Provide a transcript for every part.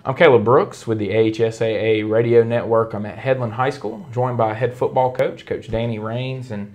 I'm Caleb Brooks with the AHSAA Radio Network. I'm at Headland High School, joined by head football coach, Coach Danny Raines. And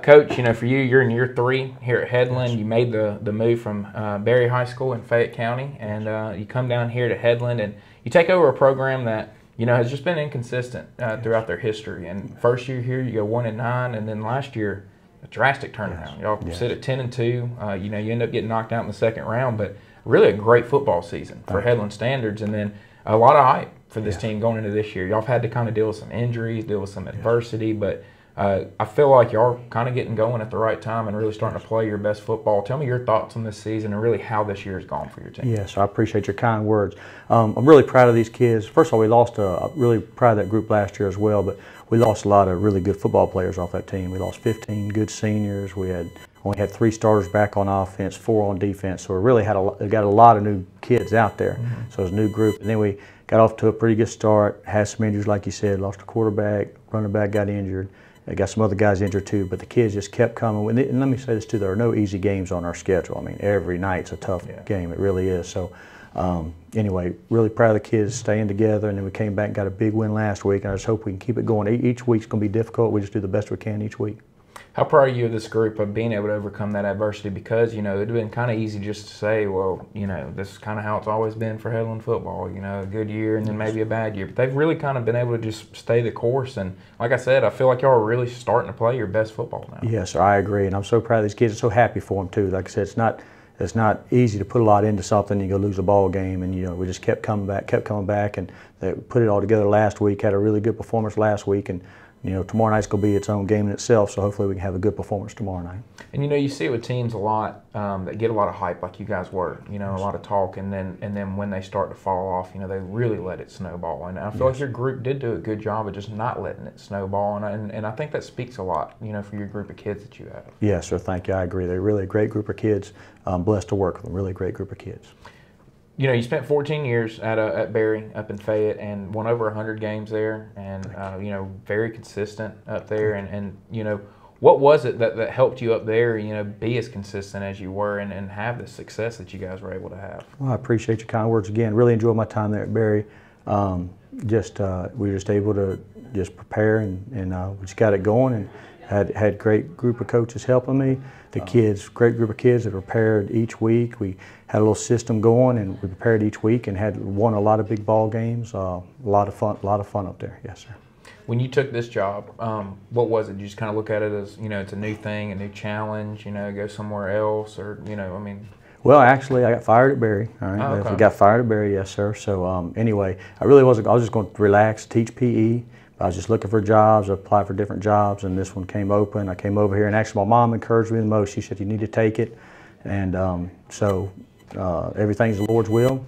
Coach, you know, for you, you're in year 3 here at Headland. Yes. You made the move from Berry High School in Fayette County, and you come down here to Headland, and you take over a program that, you know, has just been inconsistent throughout their history. And first year here, you go 1-9, and then last year, a drastic turnaround. Y'all sit at 10-2. You know, you end up getting knocked out in the second round, but really a great football season for Headland standards, and then a lot of hype for this team going into this year. Y'all have had to kind of deal with some injuries, deal with some adversity, but I feel like y'all are kind of getting going at the right time and really starting to play your best football. Tell me your thoughts on this season and really how this year has gone for your team. Yes, I appreciate your kind words. I'm really proud of these kids. First of all, we lost really proud of that group last year as well, but we lost a lot of really good football players off that team. We lost 15 good seniors. We only had 3 starters back on offense, 4 on defense. So we really got a lot of new kids out there. So it was a new group. And then we got off to a pretty good start, had some injuries like you said, lost a quarterback, running back got injured. Got some other guys injured too, but the kids just kept coming. And let me say this too, there are no easy games on our schedule. I mean, every night's a tough game, it really is. So anyway, really proud of the kids staying together, and then we came back and got a big win last week, and I just hope we can keep it going. Each week's going to be difficult. We just do the best we can each week. How proud are you of this group of being able to overcome that adversity? Because, you know, it'd been kind of easy just to say, well, you know, this is kind of how it's always been for Headland football, you know, a good year and then maybe a bad year. But they've really kind of been able to just stay the course. And like I said, I feel like y'all are really starting to play your best football now. Yes, sir, I agree. And I'm so proud of these kids. I'm so happy for them, too. Like I said, it's not easy to put a lot into something and you go lose a ball game. And, you know, we just kept coming back, and they put it all together last week, had a really good performance last week. And you know, tomorrow night's going to be its own game in itself, so hopefully we can have a good performance tomorrow night. And you know, you see it with teams a lot that get a lot of hype, like you guys were. You know, a lot of talk, and then when they start to fall off, you know, they really let it snowball. And I feel like your group did do a good job of just not letting it snowball, and I think that speaks a lot, you know, for your group of kids that you have. Yes, sir. Thank you. I agree. They're really a great group of kids. I'm blessed to work with them. Really great group of kids. You know, you spent 14 years at Berry up in Fayette and won over 100 games there, and you know, very consistent up there. And you know, what was it that helped you up there, you know, be as consistent as you were and have the success that you guys were able to have? Well, I appreciate your kind words again. Really enjoyed my time there at Berry. We were just able to just prepare, and we just got it going, and had great group of coaches helping me. The kids, great group of kids that prepared each week. We had a little system going, and we prepared each week and had won a lot of big ball games. A lot of fun up there. Yes, sir. When you took this job, what was it? Did you just kind of look at it as, you know, it's a new thing, a new challenge, you know, go somewhere else, or, you know, I mean? Well, actually, I got fired at Berry. All right, okay. I got fired at Berry, yes, sir. So anyway, I was just going to relax, teach PE. I was just looking for jobs, applied for different jobs, and this one came open. I came over here, and actually my mom encouraged me the most. She said, you need to take it. And everything's the Lord's will.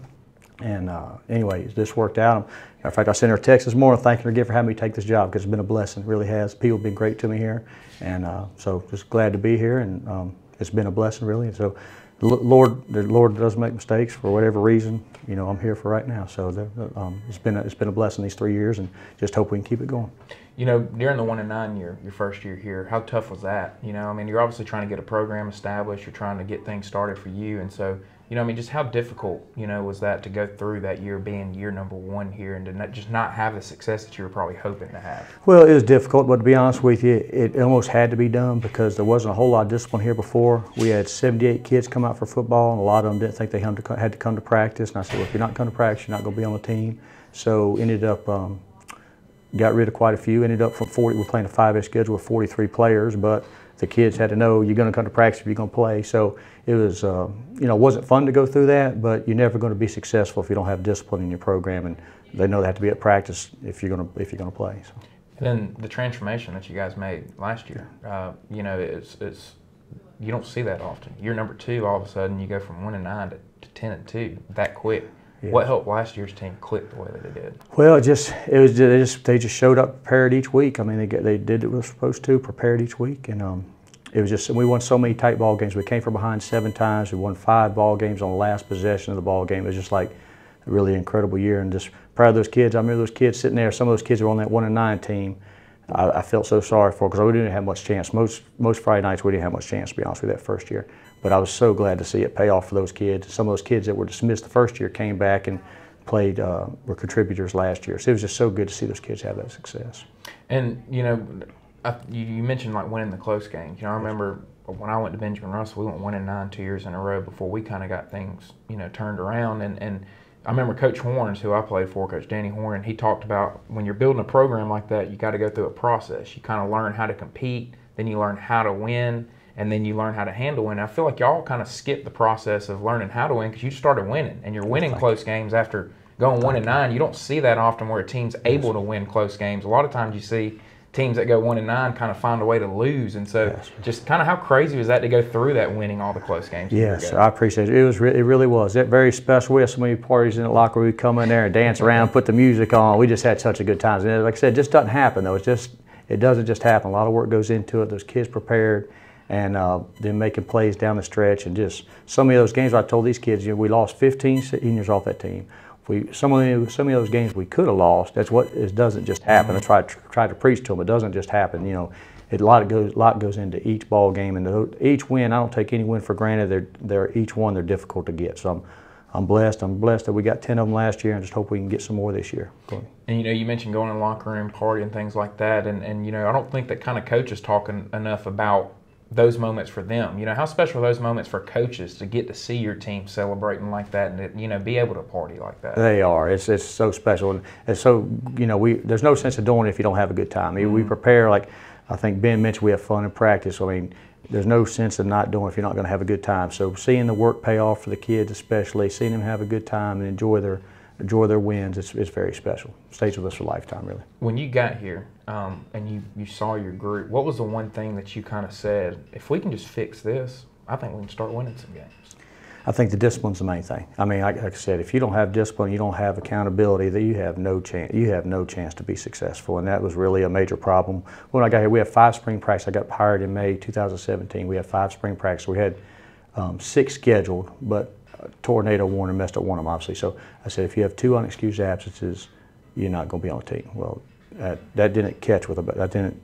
And anyway, this worked out. In fact, I sent her a text this morning thanking her again for having me take this job, because it's been a blessing. It really has. People have been great to me here. And so just glad to be here, and it's been a blessing, really. And so the Lord doesn't make mistakes for whatever reason. You know, I'm here for right now. So it's been a blessing these 3 years, and just hope we can keep it going. You know, during the 1-9 year, your first year here, how tough was that? You know, I mean, you're obviously trying to get a program established. You're trying to get things started for you, and so, you know, I mean, just how difficult, you know, was that to go through that year being year number 1 here and to just not have the success that you were probably hoping to have? Well, it was difficult, but to be honest with you, it almost had to be done because there wasn't a whole lot of discipline here before. We had 78 kids come out for football, and a lot of them didn't think they had to come to practice. And I said, well, if you're not coming to practice, you're not going to be on the team. So ended up got rid of quite a few. Ended up from 40. We're playing a 5A schedule with 43 players, but the kids had to know you're going to come to practice if you're going to play. So it was, you know, it wasn't fun to go through that, but you're never going to be successful if you don't have discipline in your program, and they know they have to be at practice if you're going to play. So. And then the transformation that you guys made last year, you know, it's you don't see that often. Year number 2, all of a sudden you go from 1-9 to 10-2 that quick. Yes. What helped last year's team click the way that it did? Well, they just showed up prepared each week. I mean, they did what they were supposed to, prepared each week, and it was just, we won so many tight ball games. We came from behind 7 times. We won 5 ball games on the last possession of the ball game. It was just like a really incredible year, and just proud of those kids. I remember those kids sitting there. Some of those kids were on that 1-9 team. I felt so sorry for, because we didn't have much chance. Most Friday nights we didn't have much chance, to be honest with you, that first year. But I was so glad to see it pay off for those kids. Some of those kids that were dismissed the first year came back and played were contributors last year. So it was just so good to see those kids have that success. And you mentioned like winning the close games. I remember when I went to Benjamin Russell, we went 1-9 2 years in a row before we kind of got things turned around. And I remember Coach Horns, who I played for, Coach Danny Horn, he talked about when you're building a program like that, you got to go through a process. You kind of learn how to compete, then you learn how to win, and then you learn how to handle win. I feel like y'all kind of skipped the process of learning how to win because you started winning, and you're winning close games after going 1-9. You don't see that often where a team's able to win close games. A lot of times you see teams that go 1-9 kind of find a way to lose, and so just kind of how crazy was that to go through that, winning all the close games? Yes, I appreciate it. It really was. It very special. We had so many parties in the locker room. We'd come in there and dance around, put the music on. We just had such a good time. And like I said, it just doesn't happen though. It doesn't just happen. A lot of work goes into it. Those kids prepared, and then making plays down the stretch, and just some of those games. I told these kids, we lost 15 seniors off that team. Some of those games we could have lost. That's what it doesn't just happen. I try to preach to them. It doesn't just happen. A lot goes into each ball game, and each win. I don't take any win for granted. They're each one. They're difficult to get. So I'm blessed. I'm blessed that we got 10 of them last year, and just hope we can get some more this year. And you mentioned going in the locker room, party, and things like that. And I don't think that kind of coaches talking enough about those moments for them. How special are those moments for coaches to get to see your team celebrating like that and be able to party like that? They are. It's so special, and it's so there's no sense of doing it if you don't have a good time. We prepare, like I think Ben mentioned, we have fun in practice. There's no sense of not doing it if you're not going to have a good time. So seeing the work pay off for the kids, especially seeing them have a good time and enjoy their wins, it's very special. Stays with us for a lifetime, really. When you got here and you saw your group, what was the one thing that you kind of said, if we can just fix this, I think we can start winning some games? I think the discipline's the main thing. Like I said, if you don't have discipline, you don't have accountability, then you have no chance. You have no chance to be successful, and that was really a major problem. When I got here, we had 5 spring practices. I got hired in May 2017. We had 5 spring practices. We had 6 scheduled, but a tornado warning messed up one of them, obviously. So I said, if you have 2 unexcused absences, you're not going to be on the team. Well, that didn't catch with about, that didn't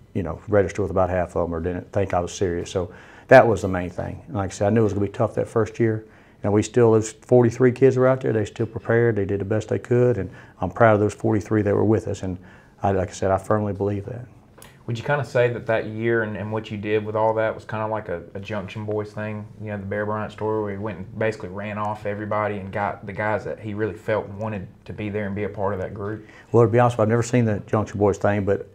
register with about half of them, or didn't think I was serious. So that was the main thing. And like I said, I knew it was going to be tough that first year. And those 43 kids were out there. They still prepared. They did the best they could, and I'm proud of those 43 that were with us. And like I said, I firmly believe that. Would you kind of say that year and what you did with all that was kind of like a Junction Boys thing? The Bear Bryant story where he went and basically ran off everybody and got the guys that he really felt wanted to be there and be a part of that group? Well, to be honest, I've never seen the Junction Boys thing, but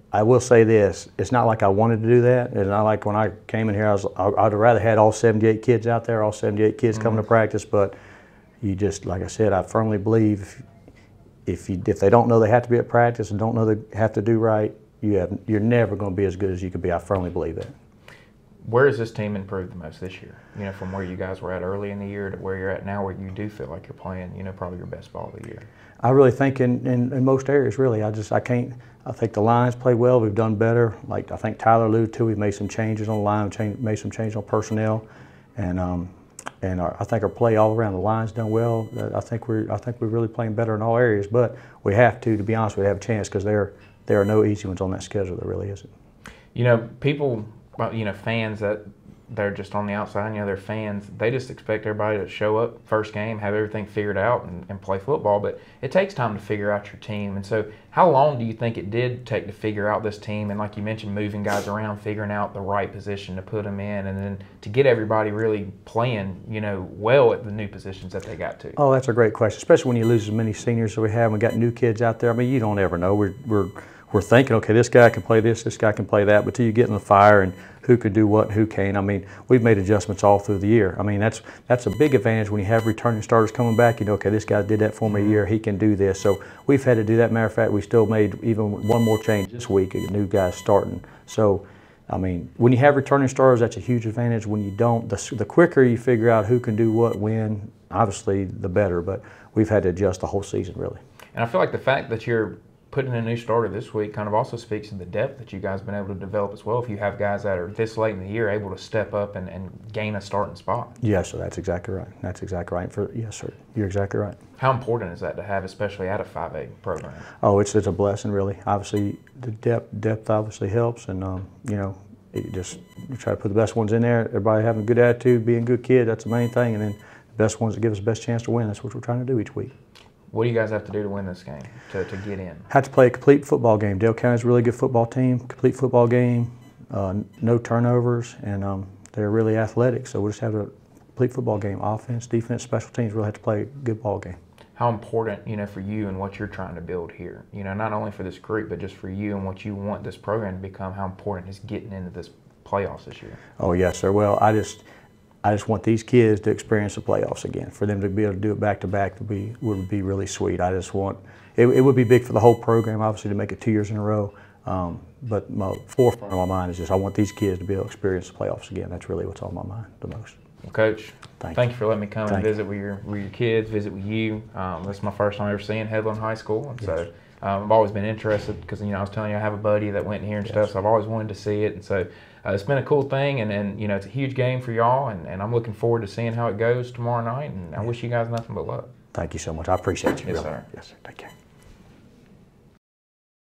I will say this: it's not like I wanted to do that. It's not like when I came in here, I'd rather had all 78 kids out there, all 78 kids coming to practice. But like I said, I firmly believe if they don't know they have to be at practice and don't know they have to do right, you're never going to be as good as you could be. I firmly believe that. Where has this team improved the most this year? From where you guys were at early in the year to where you're at now, where you do feel like you're playing, probably your best ball of the year. I really think in most areas, really. I think the lines play well. We've done better. Like I think Tyler alluded to, we've made some changes on the line, made some changes on personnel, and I think our play all around the line's done well. I think we're really playing better in all areas. But we have to be honest, we have a chance because there are no easy ones on that schedule. There really isn't. People, fans that they're just on the outside, they're fans. They just expect everybody to show up first game, have everything figured out, and play football. But it takes time to figure out your team. And so how long do you think it did take to figure out this team? And like you mentioned, moving guys around, figuring out the right position to put them in, and then to get everybody really playing, well at the new positions that they got to? Oh, that's a great question, especially when you lose as many seniors as we have. We got new kids out there. You don't ever know. We're thinking, okay, this guy can play this guy can play that, but till you get in the fire and who could do what and who can't. We've made adjustments all through the year. That's a big advantage when you have returning starters coming back. Okay, this guy did that for me a year, he can do this. So we've had to do that. Matter of fact, we still made even one more change this week, a new guy starting. So, when you have returning starters, that's a huge advantage. When you don't, the quicker you figure out who can do what, when, obviously the better, but we've had to adjust the whole season, really. And I feel like the fact that you're putting a new starter this week kind of also speaks to the depth that you guys have been able to develop as well. If you have guys that are this late in the year able to step up and gain a starting spot. Yes, sir, that's exactly right. That's exactly right. Yes, sir, you're exactly right. How important is that to have, especially at a 5A program? Oh, it's a blessing, really. Obviously, the depth obviously helps, and you try to put the best ones in there. Everybody having a good attitude, being a good kid, that's the main thing, and then the best ones that give us the best chance to win. That's what we're trying to do each week. What do you guys have to do to win this game, to get in? Have to play a complete football game. Dale County's a really good football team, complete football game, no turnovers, and they're really athletic. So we'll just have a complete football game, offense, defense, special teams. We'll have to play a good ball game. How important, for you and what you're trying to build here, not only for this group, but just for you and what you want this program to become, how important is getting into this playoffs this year? Oh, yes, sir. Well, I just want these kids to experience the playoffs again. For them to be able to do it back-to-back would be really sweet. I just want, it would be big for the whole program, obviously, to make it 2 years in a row. But my forefront of my mind is just I want these kids to be able to experience the playoffs again. That's really what's on my mind the most. Well, Coach, thank you for letting me come and visit with your kids, visit with you. This is my first time ever seeing Headland High School, and so I've always been interested because I was telling you I have a buddy that went here and stuff, so I've always wanted to see it, and so it's been a cool thing, and it's a huge game for y'all, and I'm looking forward to seeing how it goes tomorrow night, and I wish you guys nothing but luck. Thank you so much. I appreciate you. Yes, really. sir. Yes, sir. Take care.